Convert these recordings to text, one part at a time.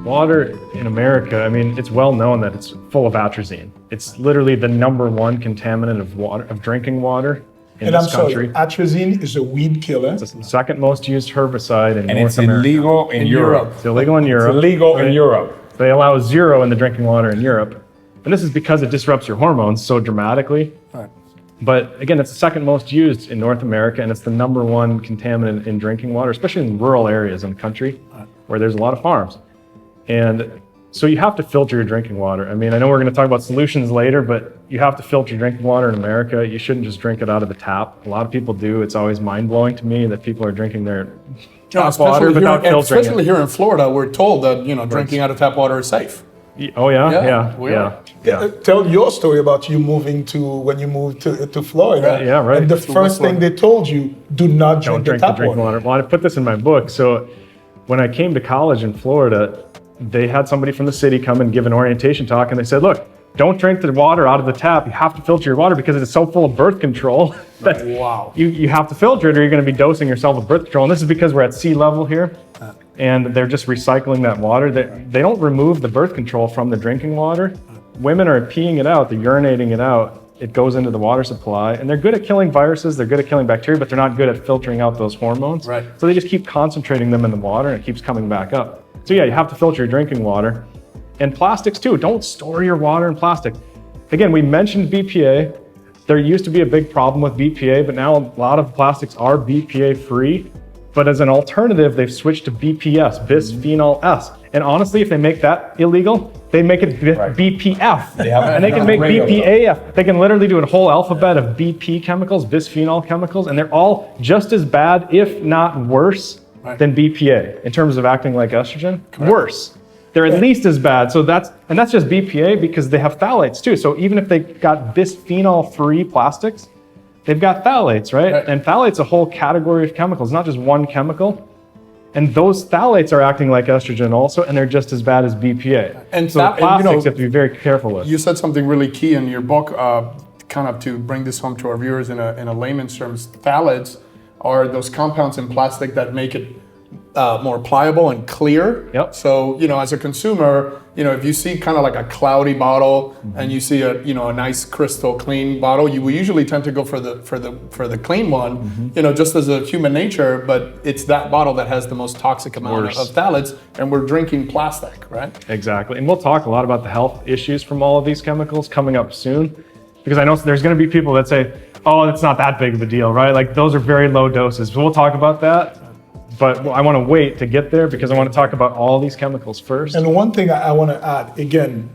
Water in America, I mean, it's well known that it's full of atrazine. It's literally the #1 contaminant of water, of drinking water in this country. Sorry, atrazine is a weed killer. It's the second most used herbicide in And North it's America. illegal in Europe. It's illegal in Europe. It's illegal in Europe. They allow 0 in the drinking water in Europe. And this is because it disrupts your hormones so dramatically. Right. But again, it's the second most used in North America, and it's the #1 contaminant in drinking water, especially in rural areas in the country where there's a lot of farms. And so you have to filter your drinking water. I mean, I know we're going to talk about solutions later, but you have to filter your drinking water in America. You shouldn't just drink it out of the tap. A lot of people do. It's always mind-blowing to me that people are drinking their tap water without filtering it. Especially here in Florida, we're told that, drinking out of tap water is safe. Oh, yeah? Yeah. Tell your story about you moving when you moved to Florida. Yeah, right. And the first thing they told you, do not drink the tap water. Well, I put this in my book. So when I came to college in Florida, they had somebody from the city come and give an orientation talk, and they said, look, don't drink the water out of the tap. You have to filter your water because it's so full of birth control that you have to filter it or you're going to be dosing yourself with birth control. And this is because we're at sea level here, and they're just recycling that water. They don't remove the birth control from the drinking water. Women are peeing it out, they're urinating it out. It goes into the water supply, and they're good at killing viruses, they're good at killing bacteria, but they're not good at filtering out those hormones. Right. So they just keep concentrating them in the water, and it keeps coming back up. So yeah, you have to filter your drinking water. And plastics too, don't store your water in plastic. Again, we mentioned BPA. There used to be a big problem with BPA, but now a lot of plastics are BPA free. But as an alternative, they've switched to BPS, bisphenol S. And honestly, if they make that illegal, they make it BPF. And they can make BPAF. They can literally do a whole alphabet of BP chemicals, bisphenol chemicals, and they're all just as bad, if not worse, than BPA in terms of acting like estrogen. Worse. They're at least as bad. So that's just BPA because they have phthalates too. So even if they got bisphenol-free plastics, they've got phthalates, right? And phthalates a whole category of chemicals, not just one chemical. And those phthalates are acting like estrogen also, and they're just as bad as BPA. And so plastics you have to be very careful with. You said something really key in your book, kind of to bring this home to our viewers in a layman's terms. Phthalates are those compounds in plastic that make it more pliable and clear. Yep. So, as a consumer, if you see kind of like a cloudy bottle and you see a nice crystal clean bottle, you will usually tend to go for the clean one, just as a human nature, but it's that bottle that has the most toxic amount of phthalates, and we're drinking plastic, right? Exactly. And we'll talk a lot about the health issues from all of these chemicals coming up soon, because I know there's going to be people that say, oh, it's not that big of a deal, right? Like those are very low doses. So we'll talk about that. But I want to wait to get there because I want to talk about all these chemicals first. And one thing I want to add, again,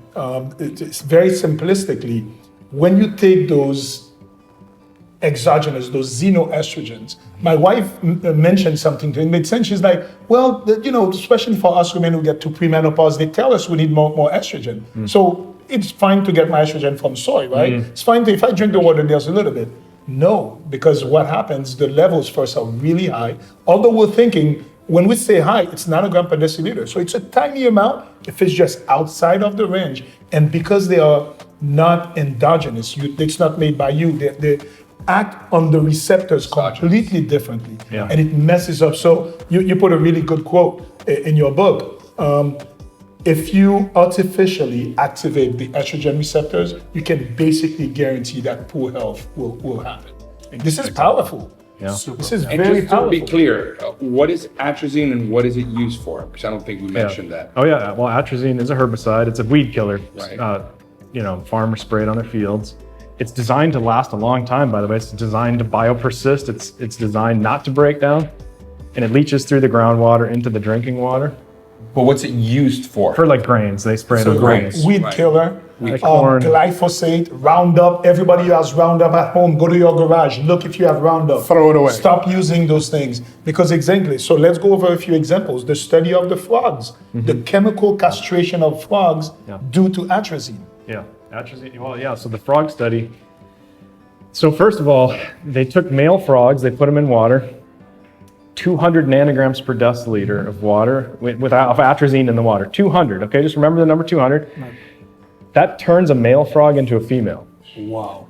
it's very simplistically, when you take those exogenous, those xenoestrogens, my wife mentioned something to me, it made sense. She's like, well, especially for us women who get to premenopause, they tell us we need more estrogen. So it's fine to get my estrogen from soy, right? It's fine if I drink the water, there's a little bit. No, because what happens, the levels first are really high. Although we're thinking, when we say high, it's nanogram per deciliter. So it's a tiny amount if it's just outside of the range. And because they are not endogenous, it's not made by you, they act on the receptors completely differently. And it messes up. So you put a really good quote in your book. If you artificially activate the estrogen receptors, you can basically guarantee that poor health will happen. This is powerful. Yeah. This is And very just to powerful. be clear, what is atrazine and what is it used for? Because I don't think we mentioned that. Oh yeah, well atrazine is a herbicide. It's a weed killer. Right. Farmers spray it on their fields. It's designed to last a long time, by the way. It's designed to biopersist. It's designed not to break down, and it leaches through the groundwater into the drinking water. But what's it used for? For like grains, they spray it on grains. Weed killer, Like corn. glyphosate, Roundup. Everybody who has Roundup at home, go to your garage. Look if you have Roundup. Throw it away. Stop using those things. Because exactly, so let's go over a few examples. The study of the frogs, the chemical castration of frogs due to atrazine. Yeah, atrazine. Well, yeah, so the frog study. So first of all, they took male frogs, they put them in water, 200 nanograms per deciliter of water of atrazine in the water. 200, okay? Just remember the number 200. Right. That turns a male frog into a female. Wow.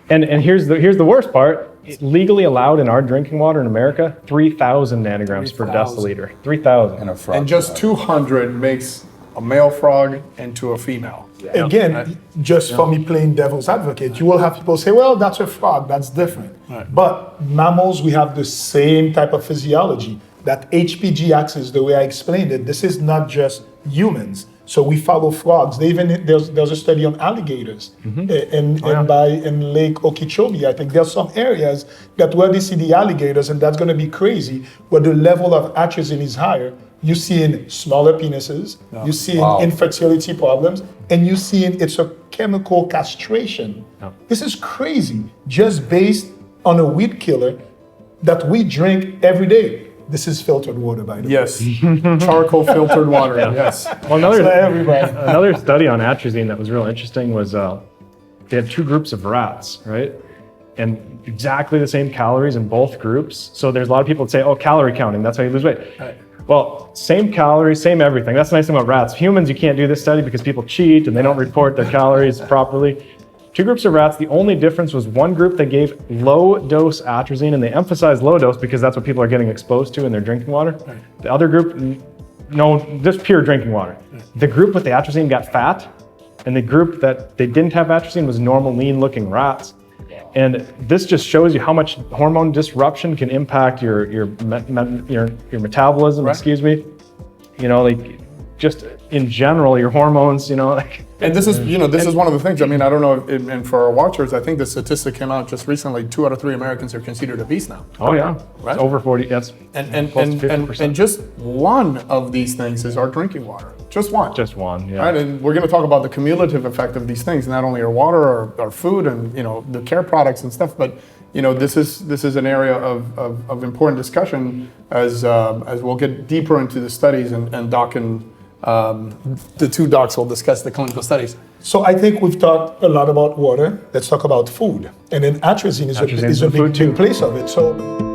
And here's the worst part. It's legally allowed in our drinking water in America, 3,000 nanograms per deciliter. 3,000. And just 200 makes a male frog into a female. Again, just for me playing devil's advocate, you will have people say, well, that's a frog, that's different. But mammals, we have the same type of physiology. That HPG axis, the way I explained it, this is not just humans. So we follow frogs. There's a study on alligators in Lake Okeechobee. I think there's some areas that where they see the alligators, and that's going to be crazy, where the level of atrazine is higher. You see in smaller penises, you see in infertility problems, and you see it's a chemical castration. This is crazy, just based on a weed killer that we drink every day. This is filtered water, by the way. Yes, charcoal filtered water. Yes. Well, another study on atrazine that was real interesting was they had two groups of rats, right? And exactly the same calories in both groups. So there's a lot of people that say, oh, calorie counting, that's how you lose weight. Right. Well, same calories, same everything. That's the nice thing about rats. Humans, you can't do this study because people cheat and they don't report their calories properly. Two groups of rats, the only difference was one group that gave low dose atrazine, and they emphasized low dose because that's what people are getting exposed to in their drinking water. The other group, no, just pure drinking water. The group with the atrazine got fat, and the group that they didn't have atrazine was normal, lean looking rats. And this just shows you how much hormone disruption can impact your metabolism, excuse me. You know, like just in general, your hormones, you know, like. And this is, this is one of the things. I mean, I don't know, and for our watchers, I think the statistic came out just recently. 2 out of 3 Americans are considered obese now. Oh yeah, right? It's over 40. That's and just one of these things is our drinking water. Just one. Just one. Yeah. Right, and we're going to talk about the cumulative effect of these things, not only our water, our food, and the care products and stuff, but this is an area of important discussion as we'll get deeper into the studies and Doc and. The two docs will discuss the clinical studies. So I think we've talked a lot about water. Let's talk about food. And then atrazine is a big place of it. So.